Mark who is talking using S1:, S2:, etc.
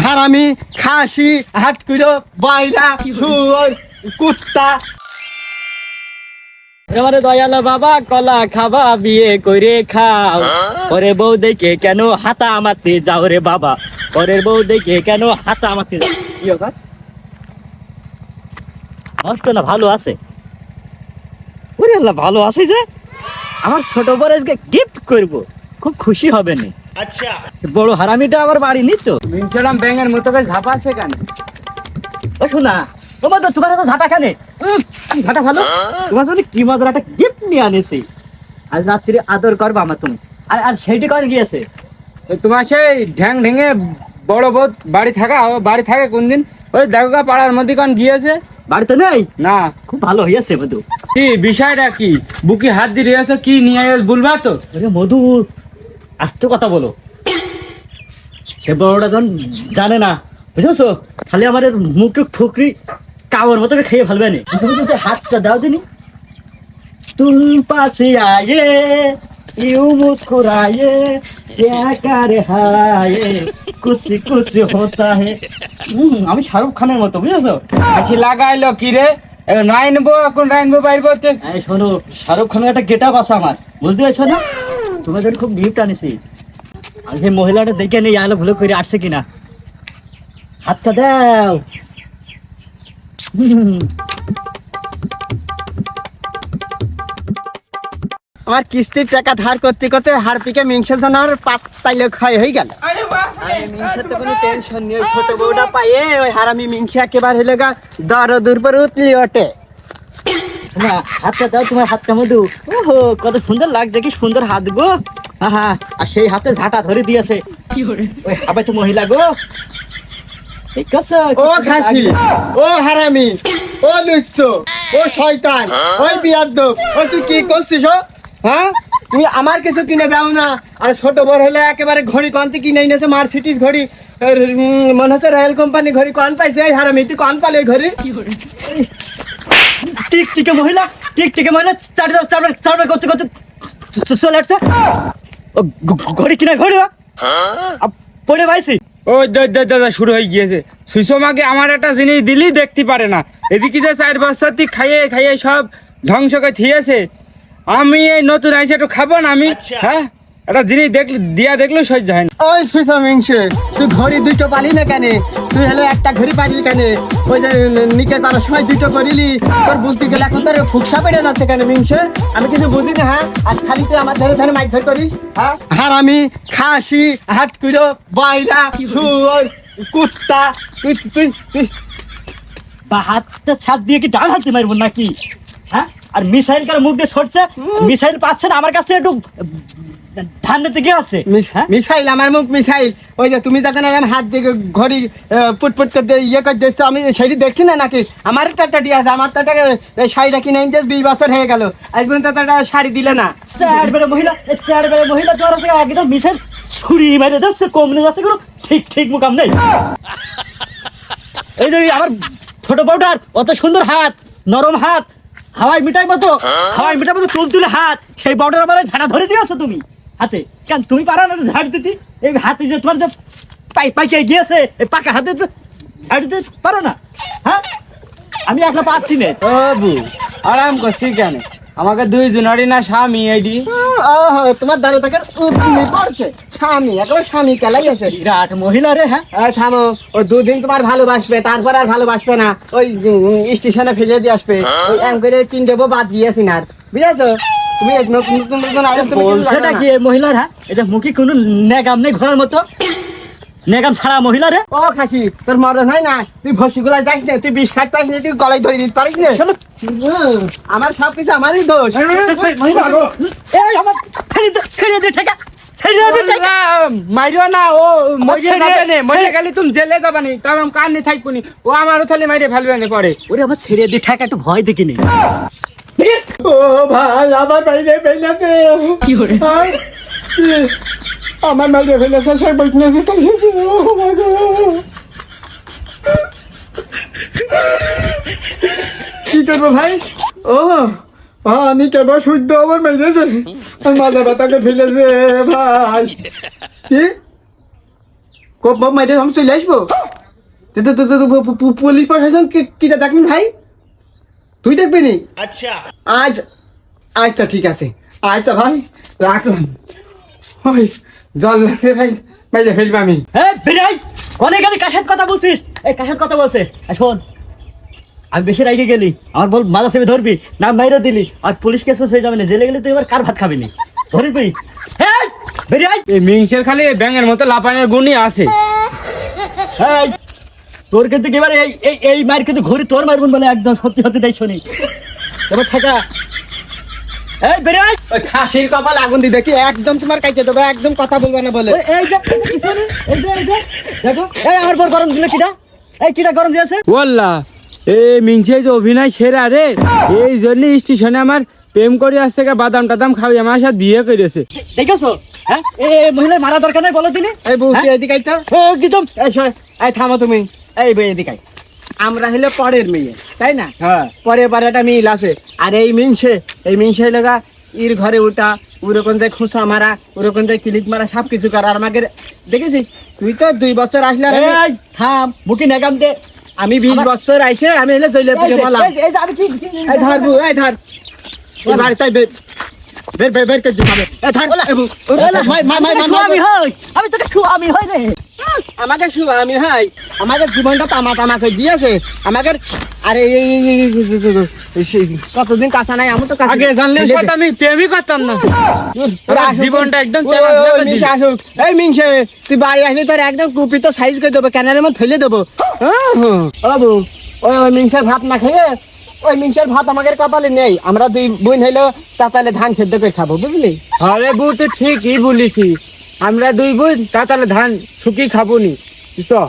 S1: হারামি খাসি হাত কুড়ো বাইরা শুয়োর কুত্তা।
S2: এবারে দয়ালা বাবা কলা খাবা বিয়ে করে খাও, পরে বউ দেখে কেন হাতা আমাতে যাও রে বাবা, পরের বউ দেখে কেন হাতা আমাতে যাও। কি ব্যাপার? নষ্ট না ভালো আছে? ওরে আল্লাহ, ভালো আছে যে আমার ছোট বড় আজকে গিফট করব, খুব খুশি হবে না। আচ্ছা, বড় হারামিটা আমার বাড়ি নি তো
S3: মিনচলাম ব্যাঙের মতো করে ঝাপাচ্ছে কেন?
S2: ও শোনা, তোমার তো তোমার ঝাঁটা খানে ঝাঁটা ভালো, তোমার জন্য কি মজার একটা গিফট নিয়ে আনেছি। আজ রাত্রি আদর করবা আমার তুমি। আর আর সেইটি করে গিয়েছে
S3: তোমার সেই ঢ্যাং ঢেঙে বড় বউ বাড়ি থাকা, ও বাড়ি থাকে কোনদিন? ওই দেখো পাড়ার মধ্যে কোন গিয়েছে,
S2: বাড়িতে নেই
S3: না।
S2: খুব ভালো হয়েছে মধু।
S3: কি বিষয়টা কি? বুকে হাত দিয়ে এসে কি নিয়ে বলবা তো?
S2: আরে মধু, আস্তে কথা বলো। সে বড়টা যখন জানে না, বুঝেছো, খালি আমার মুখটুক ঠুকরি কাওয়ার মতো খেয়ে ফেলবে না। হাতটা দাও দিনি, তুম পাশে আয়ে ইউ মুস্কুরায়ে क्या कर हाये कुछ कुछ होता है। আমি শাহরুখ খানের মতো, বুঝেছো?
S3: হাসি লাগাইলো কি রে? নাইনবো এখন নাইনবো বাইর বলতে।
S2: এই শোনো, শাহরুখ খানের একটা গেটআপ আছে আমার, বুঝতে পারছো না? তোমার জন্য খুব গিফট আনিছি। আর সেই মহিলাটা দেখে নেই আলো ভুলো করে আসছে কিনা। হাতটা দাও।
S1: আমার কিস্তির টাকা ধার করতে করতে হারপিকে মিংসেল জানা আমার পাঁচ পাইলে ক্ষয় হয়ে গেল। মিংসের তো কোনো টেনশন নেই, ছোট বউটা পাইয়ে ওই হারামি মিংসে একেবারে হলে গা দর দূর পর উতলি ওঠে।
S2: না, হাতটা দাও, তোমার হাতটা মধু। ওহো, কত সুন্দর লাগছে, কি সুন্দর হাত গো। হ্যাঁ, আর সেই হাতে ঝাঁটা ধরে দিয়েছে ওই আবার তো মহিলা গো। ঠিক আছে,
S1: ও খাসি, ও হারামি, ও লুচ্ছো, ও শয়তান, ওই বিয়াদ্দব, ও তুই কি করছিস? ও হ্যাঁ, তুমি আমার কিছু কিনে দাও না। আর ছোট বড় হলে একেবারে ঘড়ি কনতে কিনে এনেছে, মার্সিডিজ ঘড়ি, মনে হচ্ছে রয়্যাল কোম্পানি ঘড়ি। কন পাইছে এই হারামি? তুই কন পালে ওই ঘড়ি?
S2: টিকটিকে মহিলা, টিকটিকে মহিলা চারবার চারবার চারবার করতে করতে চলে আসছে। ও ঘড়ি কিনা ঘড়ি পড়ে পাইছি।
S3: ওই দাদা শুরু হয়ে গিয়েছে। সুষমাকে আমার একটা জিনিস দিলি দেখতে পারে না। এদিকে যে 4 বছর তুই খাইয়ে খাইয়ে সব ধ্বংস করে থিয়েছে, আমি এই নতুন আইসে একটু খাবো না আমি? হ্যাঁ, একটা জিনিস দেখলে সহ্য হয় না।
S1: ওই সুইসা মিংসে, তুই ঘড়ি দুটো পালি না কেন? তুই হলে একটা ঘড়ি পারিলি কেন? ওই যে নিকে করার সময় দুটো করিলি, তোর বলতে গেলে এখন তোর ফুকসা বেড়ে যাচ্ছে কেন মিংসে? আমি কিছু বুঝি না। হ্যাঁ, আর খালি তুই আমার ধরে ধরে মাইক ধর করিস। হ্যাঁ, হারামি খাসি হাত কুড়ো বাইরা শুয়োর কুত্তা। তুই তুই তুই
S2: বা হাতটা ছাদ দিয়ে কি ডান হাতে মারবো নাকি? হ্যাঁ, আর মিসাইল কার মুখ দিয়ে ছড়ছে, মিসাইল পাচ্ছে না আমার কাছে, একটু ধান নিতে গিয়ে আছে।
S1: মিসাইল আমার মুখ মিসাইল। ওই যে তুমি যখন এরকম হাত দিয়ে ঘড়ি পুটপুট করে ইয়ে করে দিচ্ছ, আমি সেটি দেখছি না নাকি? আমার একটা দিয়ে আছে, আমার তো একটা শাড়িটা কিনে নিতে 20 বছর হয়ে গেল, আজ পর্যন্ত তো একটা শাড়ি দিলে না।
S2: চারবারে মহিলা তোমার কাছে একদম মিসাইল ছুরি মেরে যাচ্ছে, কমনে যাচ্ছে, কোনো ঠিক ঠিক মুকাম নেই। এই যে আমার ছোট বউটার অত সুন্দর হাত, নরম হাত, হাওয়াই মিঠাই মতো তুল তুলে হাত, সেই বউটার আমার ঝাঁটা ধরে দিয়েছো তুমি হাতে। কেন তুমি পারো না ঝাড় দিতে? এই হাতে যে তোমার যে পাইকে গিয়েছে, এই পাকা হাতে ঝাড় দিতে পারো না? হ্যাঁ, আমি একলা পাচ্ছি না।
S3: ও বু, আরাম করছি কেন? আমাকে 2 জনেরই না স্বামী আইডি।
S1: তোমার দাঁড়ো তাকে পড়ছে স্বামী, একেবারে স্বামী কেলাই আছে।
S2: বিরাট মহিলা রে। হ্যাঁ,
S1: থামো, ও 2 দিন তোমার ভালোবাসবে, তারপর আর ভালোবাসবে না। ওই স্টেশনে ফেলে দিয়ে আসবে। ওই এম করে 3 দেবো বাদ দিয়েছি না, বুঝেছো? তুমি নতুন
S2: বলছেটা কি মহিলার? হ্যাঁ, এটা মুখে কোনো নেগাম নেই, ঘোড়ার মতো নেগাম ছাড়া মহিলা রে।
S1: ও খাসি, তোর মরণ হয় না? তুই ভসিগুলা যাইস না, তুই বিষ খাইতে পারিস না, তুই গলায় ধরে দিতে পারিস না। আমার সবকিছু আমারই দোষ।
S3: মাইরো না, ও মরে যাবে না, মরে গেলে তুমি জেলে যাবে না, তবে আমি কান নি থাকবো নি, ও আমারও তাহলে মাইরে ফেলবে না পরে।
S2: ওরে আমার ছেড়ে দিয়ে ঠেকা, একটু ভয় দেখি নেই।
S1: ও ভাই, আমার বাইরে ফেলেছে। কি করে আমার মাইরে ফেলেছে? সে বৈঠনেছে। কি করবো ভাই? আমি কেবল শুদ্ধ আমার মেরেছে, মাথা ব্যথাকে ফেলেছে ভাই। কি কোপ বাপ মাইরে আমি চলে আসবো পুলিশ প্রশাসন কিটা দেখবেন ভাই, তুই দেখবি নি? আচ্ছা আচ্ছা ঠিক আছে, আচ্ছা ভাই রাখলাম। ওই জল লাগে ভাই, বাইরে ফেলবো আমি।
S2: হ্যাঁ বেরাই, অনেক গালি কার সাথে কথা বলছিস? এই কার সাথে কথা বলছে? শোন, আমি বেশি রাইগে গেলি, আমার বল মাথা চেপে ধরবি না, মাইরে দিলি আর পুলিশ কেস হয়ে যাবে না, জেলে গেলে তুই এবার কার ভাত খাবি নি? ধরবি? হ্যাঁ বেরাই।
S3: এই মিংসের খালি ব্যাঙের মতো লাপানের গুণই আছে।
S2: হ্যাঁ তোর কিন্তু এবারে এই মার কিন্তু ঘুরি তোর মারবুন বলে একদম সত্যি হতে দেয় শুনি। এবার থাকা এই বেরাই।
S1: ওই খাসির কপাল আগুন দি দেখি, একদম তোমার কাইতে দেবো, একদম কথা বলবো না বলে।
S2: এই যে পিছনে, এই যে দেখো, এই আমার পর গরম দিলে কিটা, এই কিটা গরম দিয়েছে?
S3: বললা এই মিংসে যে অভিনয় সেরা রে, এই জন্য স্টেশনে আমার প্রেম করে আসছে, বাদাম টাদাম খাবি, আমার সাথে বিয়ে করেছে।
S2: দেখেছো? হ্যাঁ এই মহিলা মারা দরকার নাই বলো দিনে।
S1: এই বউ তুই এদিকে আইতো,
S2: একদম
S1: এই থামো তুমি, এই বই এদিকে আই। আমরা হলো পরের মেয়ে, তাই না?
S3: হ্যাঁ
S1: পরে পরে একটা মিল আছে। আর এই মিংসে লগা ইর ঘরে উঠা, ওরকম যে খুঁচা মারা, ওরকম যে ক্লিক মারা, সব কিছু করা। আর আমাকে দেখেছিস তুই তো 2 বছর আসলে, আর
S2: এই থাম মুখি নাগাম দে।
S1: আমি 20 বছর আইসে আমি হলে জইলে
S2: এই
S1: পুজো
S2: যে,
S1: মারলাম।
S2: এই যে আমি কি
S1: এই ধর বউ, এই ধর এই বাড়ি তাই বের করে দিতে হবে। এই ধর এই বউ,
S2: আমি হই, আমি তোকে আমি হই রে।
S1: আমাকে শুভ আমি হাই, আমাকে জীবনটা তামা করে দিয়েছে আমাকে। আরে কতদিন কাঁচা নাই, আমি তো কাঁচা-
S3: আগে জানলে সাথে আমি প্রেমই করতাম না।
S1: ওরা আসুক,
S3: জীবনটা একদম
S1: ওই,
S3: তেলা
S1: ওই,
S3: তেলা
S1: ওই,
S3: করে
S1: মিংসে আসুক। এই মিংসে, তুই বাড়ি আসলে তোর একদম কুপিতে সাইজ করে দেবো, ক্যানালের মধ্যে ফেলে দেবো। বাবু ওই মিংসের ভাত না খেয়ে, ওই মিংসের ভাত আমাদের কপালে নেই। আমরা 2 বোন হইলো চাতালে ধান সেদ্ধ করে খাবো, বুঝলি?
S3: আরে বউ তো ঠিকই বলিস, আমরা 2 বোন চাতালে ধান শুকিয়ে খাবো নি। বুঝছো?